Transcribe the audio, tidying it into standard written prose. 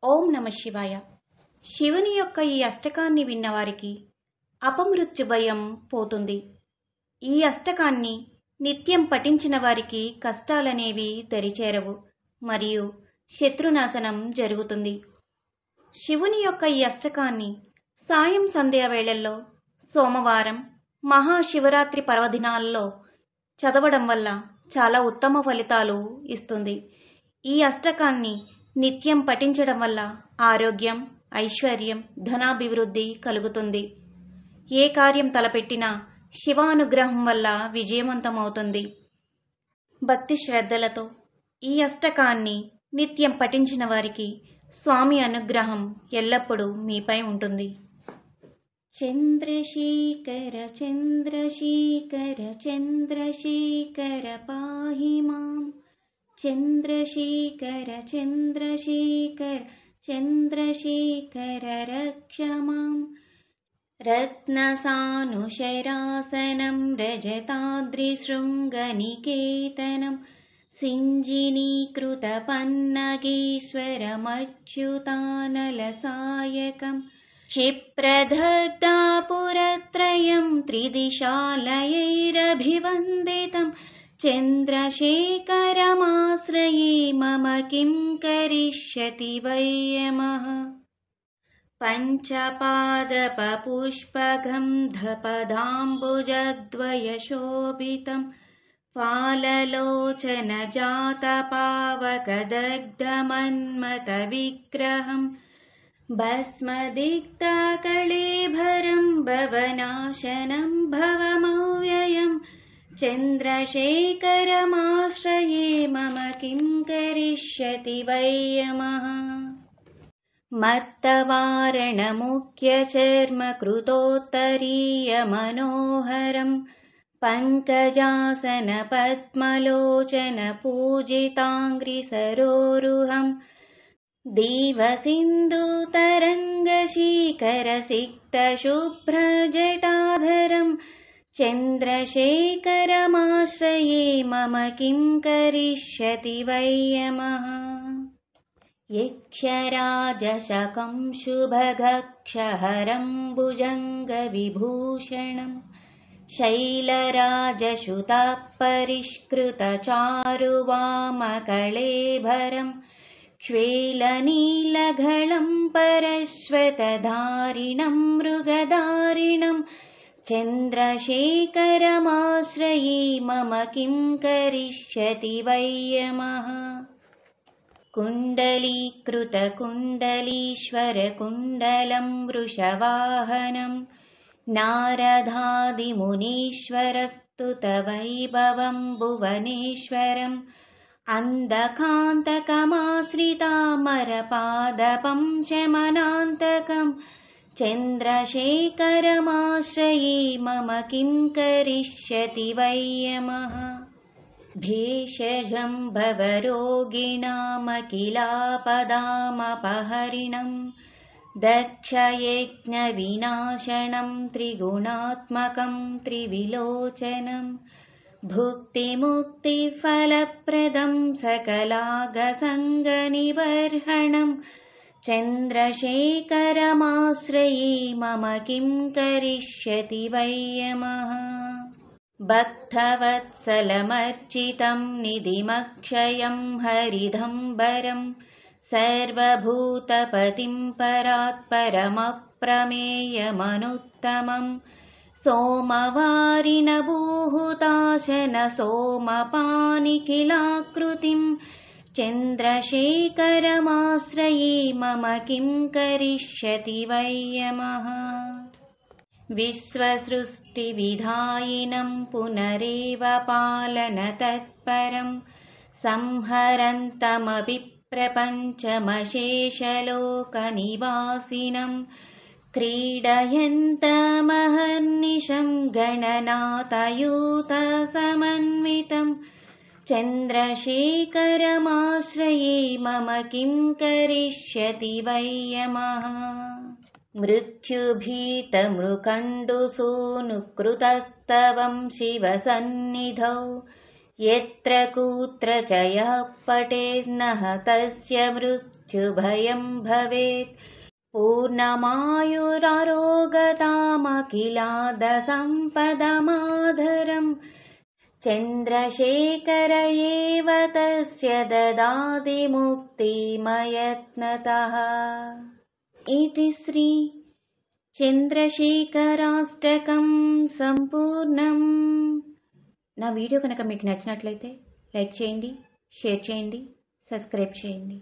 ఓం నమ శివాయ. శివుని యొక్క ఈ అష్టకాన్ని విన్నవారికి అపమృత్యు భయం పోతుంది. ఈ అష్టకాన్ని నిత్యం పఠించిన వారికి కష్టాలనేవి దరిచేరవు మరియు శత్రునాశనం జరుగుతుంది. శివుని యొక్క ఈ అష్టకాన్ని సాయం సంధ్యా వేళల్లో, సోమవారం, మహాశివరాత్రి పర్వదినాల్లో చదవడం వల్ల చాలా ఉత్తమ ఫలితాలు ఇస్తుంది. ఈ అష్టకాన్ని నిత్యం పఠించడం వల్ల ఆరోగ్యం, ఐశ్వర్యం, ధనాభివృద్ధి కలుగుతుంది. ఏ కార్యం తలపెట్టినా శివానుగ్రహం వల్ల విజయవంతమవుతుంది. భక్తి శ్రద్ధలతో ఈ అష్టకాన్ని నిత్యం పఠించిన వారికి స్వామి అనుగ్రహం ఎల్లప్పుడూ మీపై ఉంటుంది. చంద్రశేఖర చంద్రశేఖర చంద్రశేఖర పాహి మాం, చంద్రశేఖర చంద్రశేఖర చంద్రశేఖర రక్ష మాం. రత్నసానుశరాసనం రజతాద్రిశృంగనికేతనం సింజినీకృతపన్నగేశ్వరమచ్యుతానలసాయకం క్షిప్రదగ్ధాపురత్రయం త్రిదిశాలయైరభివందితం చంద్రశేఖరమాశ్రయే మమ కిం కరిష్యతి వై యమః. పంచపాదపపుష్పగంధపదాంబుజద్వయశోభితం ఫాలలోచనజాతపావకదగ్ధమన్మథవిగ్రహం భస్మదిగ్ధాకళేభరం భవనాశనం భవమవ్యయం చంద్రశేఖరమాశ్రయే మమ కిం కరిష్యతి వై యమః. మత్తవారణముఖ్యచర్మకృతోత్తరీయమనోహరం పంకజాసనపద్మలోచనపూజితాంఘ్రిసరోరుహం దీవసింధూతరంగశీకరసిక్తశుభ్రజటాధరం చంద్రశేఖరమాశ్రయే మమ కిం కరిష్యతి వై యమః. యక్షరాజశకం శుభగక్షహరం భుజంగవిభూషణం శైలరాజసుతాపరిష్కృతచారువామకళేభరం శ్వేలనీలఘళం పరశ్వతధారిణం మృగధారిణం చంద్రశేఖరమాశ్రయే మమ కిం కరిష్యతి వై యమః. కుండలీకృతకుండలీశ్వరకుండలం వృషవాహనం నారదాదిమునీశ్వరస్తుతవైభవం భువనేశ్వరం అందకాంతకమాశ్రితామరపాదపం శమనాంతకం చంద్రశేఖరమాశ్రయే మమ కిం కరిష్యతి వై యమః. భేషజం భవరోగిణామఖిలాపదామపహరిణం దక్షయజ్ఞవినాశనం త్రిగుణాత్మకం త్రివిలోచనం భుక్తిముక్తిఫలప్రదం సకలాగసంగనిబర్హణం చంద్రశేఖరమాశ్రయే మమ కిం కరిష్యతి వై యమః. భక్తవత్సలమర్చితం నిధిమక్షయం హరిదంబరం సర్వభూతపతిం పరాత్పరమప్రమేయమనుత్తమం సోమవారినభూహుతాశన సోమపానిఖిలాకృతిం చంద్రశేఖరమాశ్రయే మమ కిం కరిష్యతి వై యమః. విశ్వసృష్టివిధాయినం పునరేవ పాలనతత్పరం సంహరంతమపి ప్రపంచమశేషలోకనివాసినం క్రీడయంతమహర్నిశం గణనాథయూతసమన్వితం చంద్రశేఖరమాశ్రయే మమ కిం కరిష్యతి వై యమః. మృత్యుభీతమృకండుసూనుకృతస్తవం శివసన్నిధౌ యత్ర కూత్ర చ యః పఠేన్నః తస్య మృత్యు मृत्युभयं भवेत् पूर्णमायुरारोगतामखिलादसम्पदमाधरम् चन्द्रशेखर एव तस्य ददाति मुक्तिमयत्नतः इति श्री చంద్రశేఖరాష్టకం సంపూర్ణం. నా వీడియో కనుక మీకు నచ్చినట్లయితే లైక్ చేయండి, షేర్ చేయండి, సబ్స్క్రైబ్ చేయండి.